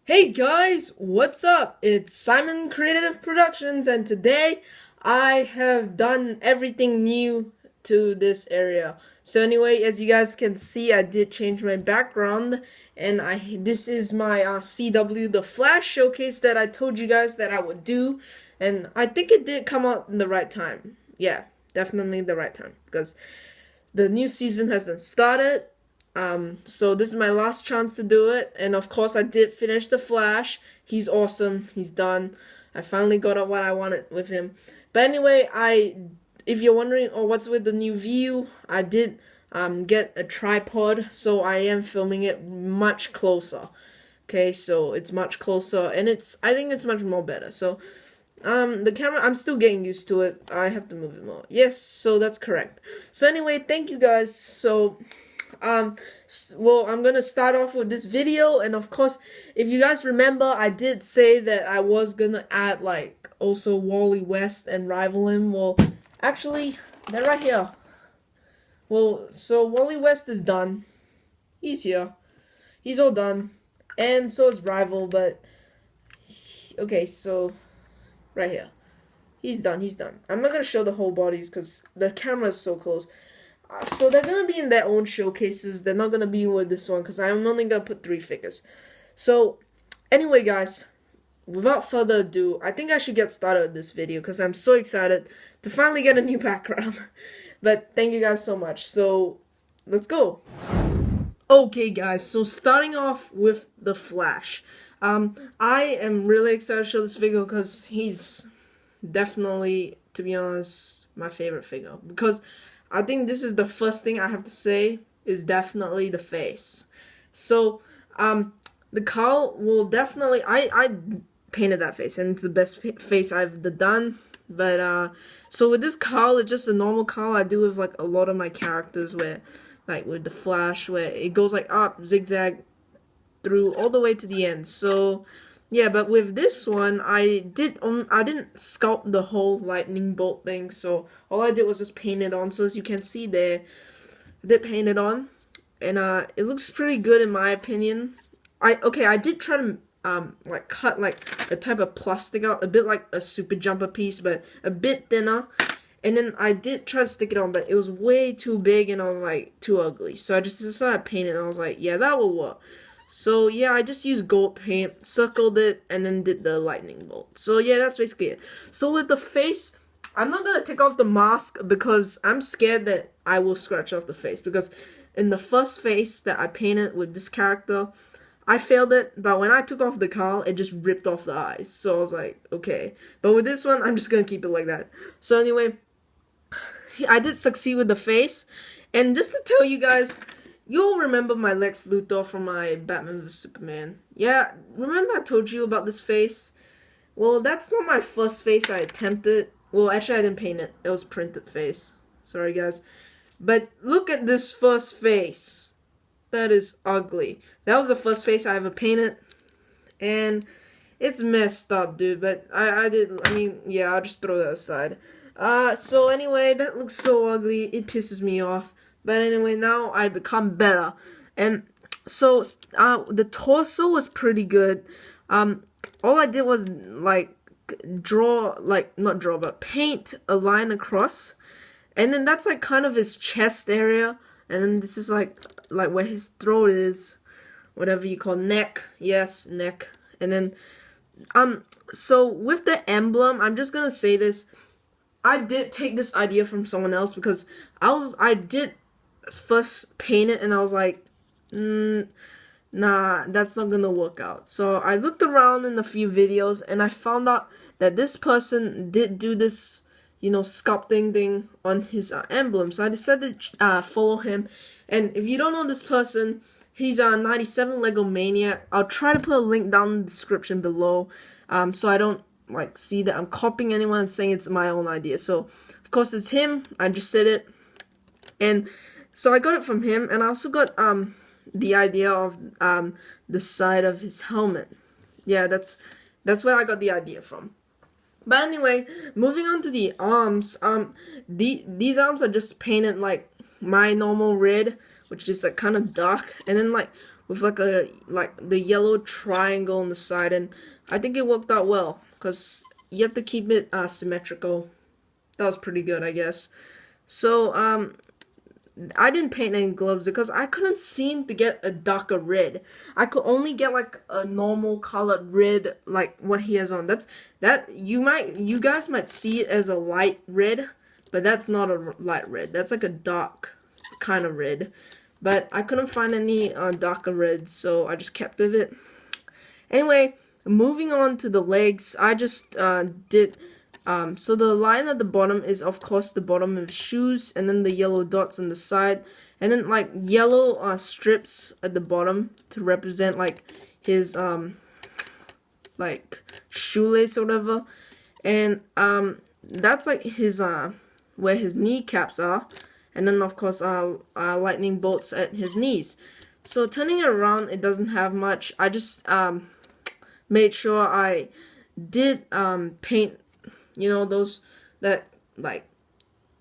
Hey guys, what's up? It's Simon Creative Productions, and today I have done everything new to this area. So anyway, as you guys can see, I did change my background, and this is my CW The Flash showcase that I told you guys that I would do, and I think it did come out in the right time. Yeah, definitely the right time because the new season hasn't started. So this is my last chance to do it, and of course I did finish the Flash. He's awesome. He's done. I finally got what I wanted with him. But anyway, if you're wondering, oh, what's with the new view? I did get a tripod, so I am filming it much closer. Okay, so it's much closer, and I think it's much more better. So the camera, I'm still getting used to it. I have to move it more. Yes, so that's correct. So anyway, thank you guys. So well, I'm gonna start off with this video, and of course, if you guys remember, I did say that I was gonna add like also Wally West and rival him. Well, actually, they're right here. Well, so Wally West is done. He's here. He's all done, and so is rival. But okay, so right here, he's done. He's done. I'm not gonna show the whole bodies because the camera is so close. So they're gonna be in their own showcases. They're not gonna be with this one because I'm only gonna put 3 figures. So anyway, guys, without further ado, I think I should get started with this video because I'm so excited to finally get a new background. But thank you guys so much. So let's go. Okay, guys. So starting off with the Flash. I am really excited to show this figure because he's definitely, to be honest, my favorite figure because I think this is the first thing I have to say is definitely the face. So, the cowl will definitely, I painted that face, and it's the best face I've done. But, so with this cowl, it's just a normal cowl I do with, like, a lot of my characters where, like, with the Flash, where it goes, like, up, zigzag, through, all the way to the end. So, yeah, but with this one, I didn't sculpt the whole lightning bolt thing, so all I did was just paint it on. So as you can see there, I did paint it on, and it looks pretty good in my opinion. I did try to like cut like a type of plastic out, a bit like a super jumper piece, but a bit thinner. And then I did try to stick it on, but it was way too big, and I was like too ugly. So I just decided to paint it, and I was like, yeah, that will work. So yeah, I just used gold paint, circled it, and then did the lightning bolt. So yeah, that's basically it. So with the face, I'm not gonna take off the mask because I'm scared that I will scratch off the face. Because in the first face that I painted with this character, I failed it, but when I took off the cowl, it just ripped off the eyes. So I was like, okay. But with this one, I'm just gonna keep it like that. So anyway, I did succeed with the face. And just to tell you guys, you'll remember my Lex Luthor from my Batman vs Superman. Yeah, remember I told you about this face? Well, that's not my first face I attempted. Well, actually I didn't paint it. It was printed face. Sorry, guys. But look at this first face. That is ugly. That was the first face I ever painted. And it's messed up, dude. But I mean, yeah, I'll just throw that aside. So anyway, that looks so ugly. It pisses me off. But anyway, now I become better. And so, the torso was pretty good. All I did was, like, not draw, but paint a line across. And then that's, like, kind of his chest area. And then this is, like where his throat is. Whatever you call neck. Yes, neck. And then, so with the emblem, I'm just gonna say this. I did take this idea from someone else because I did first paint it, and I was like, nah, that's not gonna work out. So I looked around in a few videos, and I found out that this person did do this, sculpting thing on his emblem. So I decided to follow him. And if you don't know this person, he's a 97 Lego Maniac. I'll try to put a link down in the description below, so I don't see that I'm copying anyone and saying it's my own idea. So of course it's him. I just said it, and so I got it from him, and I also got the idea of the side of his helmet. Yeah, that's where I got the idea from. But anyway, moving on to the arms. These arms are just painted like my normal red, which is like kind of dark, and then like with like the yellow triangle on the side, and I think it worked out well because you have to keep it symmetrical. That was pretty good, I guess. So I didn't paint any gloves because I couldn't seem to get a darker red. I could only get like a normal colored red, like what he has on. You guys might see it as a light red, but that's not a light red. That's like a dark kind of red. But I couldn't find any darker reds, so I just kept with it. Anyway, moving on to the legs, I just did. So the line at the bottom is of course the bottom of his shoes, and then the yellow dots on the side, and then like yellow strips at the bottom to represent like his like shoelace or whatever, and that's like his where his kneecaps are, and then of course lightning bolts at his knees. So turning it around, it doesn't have much. I just made sure I did paint, you know, those that like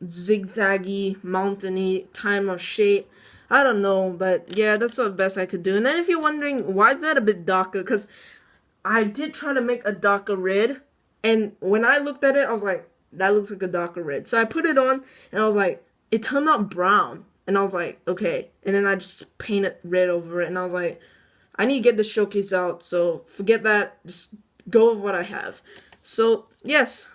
zigzaggy, mountainy time of shape. I don't know, but yeah, that's the best I could do. And then if you're wondering why is that a bit darker, because I did try to make a darker red, and when I looked at it, I was like, that looks like a darker red. So I put it on, and I was like, it turned out brown, and I was like, okay. And then I just painted red over it, and I was like, I need to get the showcase out. So forget that. Just go with what I have. So yes.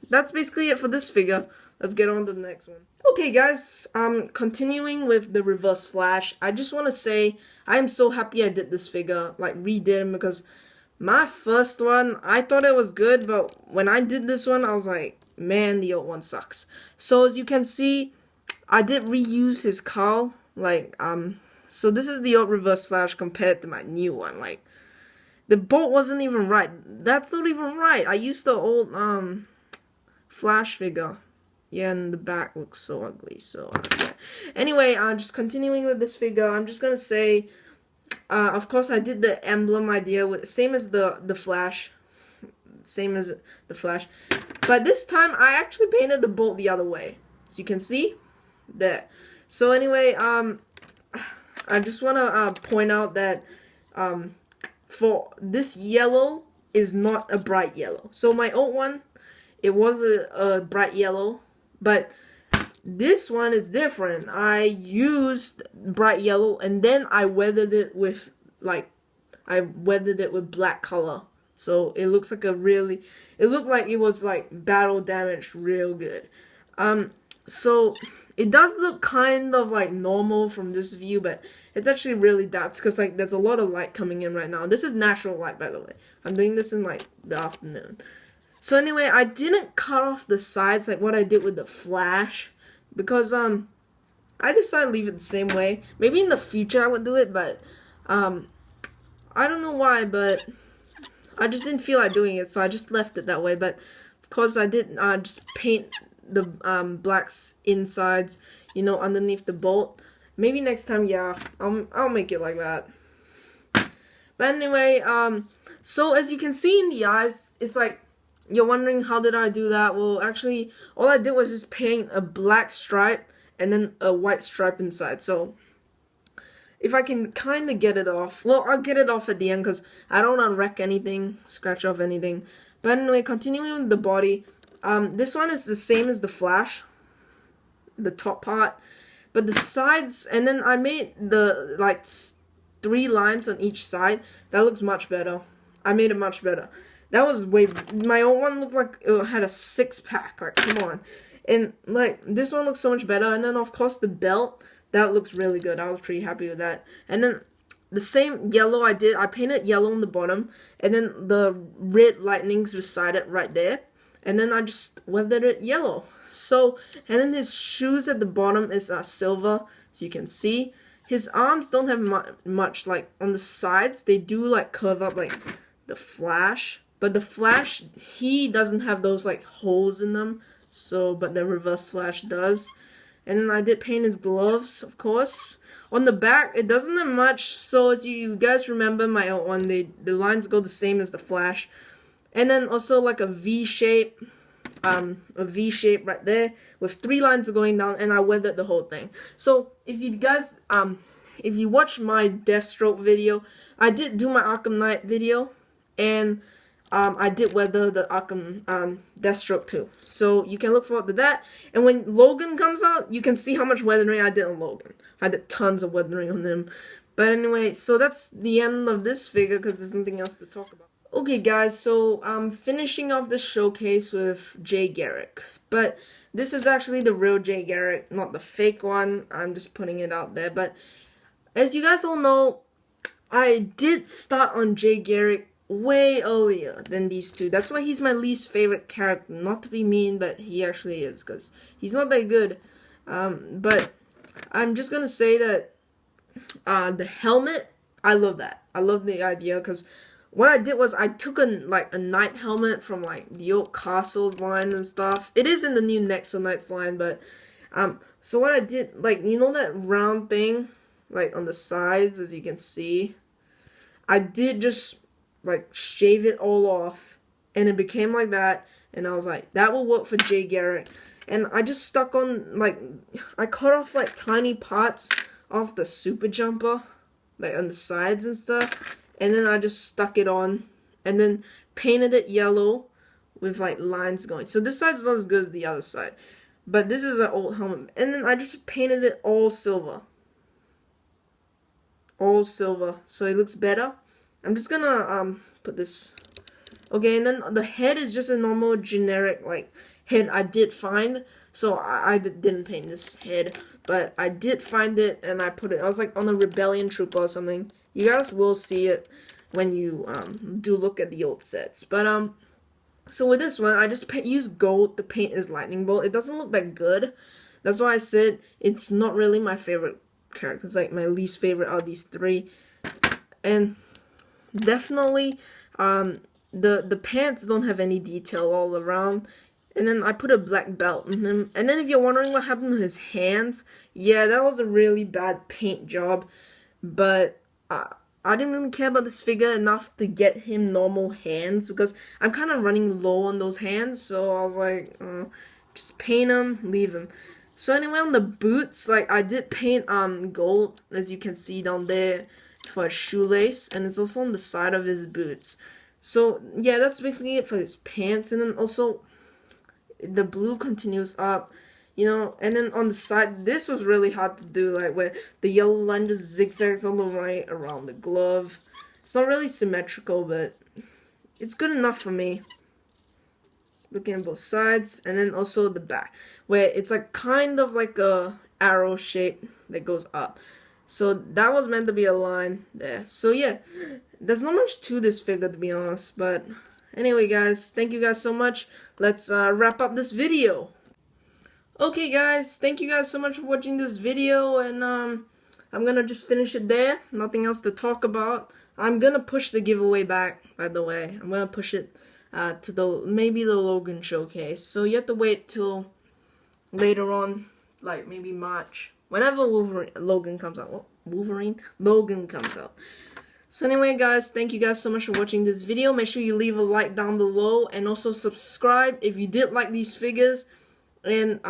That's basically it for this figure. Let's get on to the next one. Okay guys, continuing with the reverse flash, I just want to say I am so happy I did this figure, like redid him, because my first one, I thought it was good, but when I did this one, I was like, man, the old one sucks. So as you can see, I did reuse his cowl, like, so this is the old reverse flash compared to my new one, like, the bolt wasn't even right. That's not even right. I used the old, Flash figure. Yeah, and the back looks so ugly, so yeah. Anyway, just continuing with this figure, I'm just gonna say, of course I did the emblem idea with same as the Flash, but this time I actually painted the bolt the other way, as you can see there. So anyway, I just wanna point out that for this yellow is not a bright yellow. So my old one, it was a bright yellow, but this one is different. I used bright yellow, and then I weathered it with black color. So it looks like it looked like it was like battle damaged real good. So it does look kind of like normal from this view, but it's actually really dark because like there's a lot of light coming in right now. This is natural light, by the way. I'm doing this in like the afternoon. So anyway, I didn't cut off the sides like what I did with the Flash, because I decided to leave it the same way. Maybe in the future I would do it, but I don't know why, but I just didn't feel like doing it, so I just left it that way. But of course I did just paint the blacks insides, you know, underneath the bolt. Maybe next time, yeah, I'll make it like that. But anyway, so as you can see in the eyes, it's like, you're wondering how did I do that? Well, actually, all I did was just paint a black stripe and then a white stripe inside. So if I can kind of get it off, well, I'll get it off at the end because I don't want to wreck anything, scratch off anything. But anyway, continuing with the body, this one is the same as the Flash, the top part, but the sides, and then I made the like 3 lines on each side. That looks much better. I made it much better. That was my old one looked like it had a 6-pack, like, come on. And, like, this one looks so much better. And then, of course, the belt, that looks really good. I was pretty happy with that. And then, the same yellow I painted yellow on the bottom. And then, the red lightnings beside it right there. And then, I just weathered it yellow. So, and then his shoes at the bottom is silver, so you can see. His arms don't have much, like, on the sides. They do, like, curve up, like, the Flash. But the Flash, he doesn't have those like holes in them, so, but the reverse Flash does. And then I did paint his gloves, of course. On the back, it doesn't have much, so as you guys remember my old one, the lines go the same as the Flash. And then also like a V shape right there with 3 lines going down, and I weathered the whole thing. So if you guys if you watch my Deathstroke video, I did do my Arkham Knight video, and I did weather the Arkham Deathstroke too. So you can look forward to that. And when Logan comes out, you can see how much weathering I did on Logan. I did tons of weathering on him. But anyway, so that's the end of this figure because there's nothing else to talk about. Okay guys, so I'm finishing off the showcase with Jay Garrick. But this is actually the real Jay Garrick, not the fake one. I'm just putting it out there. But as you guys all know, I did start on Jay Garrick way earlier than these two. That's why he's my least favorite character. Not to be mean, but he actually is, because he's not that good. But I'm just gonna say that the helmet, I love that. I love the idea, because what I did was I took a knight helmet from like the old Castles line and stuff. It is in the new Nexo Knights line, but so what I did, like, you know that round thing like on the sides, as you can see, I did just like shave it all off, and it became like that, and I was like, that will work for Jay Garrick. And I just stuck on, like, I cut off like tiny parts off the super jumper, like on the sides and stuff, and then I just stuck it on, and then painted it yellow with like lines going. So this side's not as good as the other side, but this is an old helmet, and then I just painted it all silver, so it looks better. I'm just gonna put this. Okay, and then the head is just a normal generic like head I did find. So I didn't paint this head, but I did find it, and I put it. I was like on a rebellion trooper or something. You guys will see it when you do look at the old sets. But so with this one, I just used gold to paint his lightning bolt. It doesn't look that good. That's why I said it's not really my favorite character. It's like my least favorite out of these three. And definitely the pants don't have any detail all around. And then I put a black belt on him. And then if you're wondering what happened to his hands, yeah, that was a really bad paint job. But I didn't really care about this figure enough to get him normal hands, because I'm kind of running low on those hands. So I was like, just paint him, leave him. So anyway, on the boots, like, I did paint gold, as you can see down there, for his shoelace, and it's also on the side of his boots. So yeah, that's basically it for his pants. And then also the blue continues up, you know, and then on the side, this was really hard to do, like where the yellow line just zigzags all the way around the glove. It's not really symmetrical, but it's good enough for me. Looking at both sides, and then also the back, where it's like kind of like a arrow shape that goes up. So that was meant to be a line there. So yeah, there's not much to this figure, to be honest. But anyway, guys, thank you guys so much. Let's wrap up this video. Okay, guys, thank you guys so much for watching this video, and I'm gonna just finish it there. Nothing else to talk about. I'm gonna push the giveaway back, by the way. I'm gonna push it to maybe the Logan showcase. So you have to wait till later on, like maybe March, whenever Logan comes out. Logan comes out. So anyway, guys, thank you guys so much for watching this video. Make sure you leave a like down below, and also subscribe if you did like these figures. And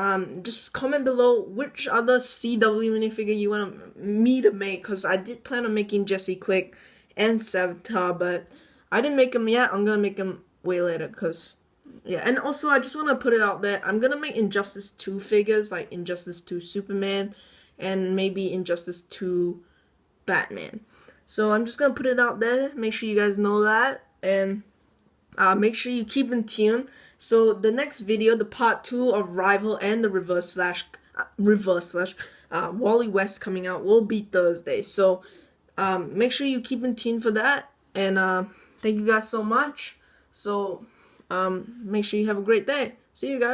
just comment below which other CW minifigure you want me to make, because I did plan on making Jesse Quick and Savitar, but I didn't make them yet. I'm gonna make them way later, because yeah. And also, I just want to put it out there, I'm gonna make Injustice 2 figures, like Injustice 2 Superman and maybe Injustice 2 Batman. So I'm just gonna put it out there. Make sure you guys know that, and make sure you keep in tune. So the next video, the part 2 of Rival and the Reverse Flash, Wally West coming out, will be Thursday. So make sure you keep in tune for that. And thank you guys so much. So make sure you have a great day. See you guys.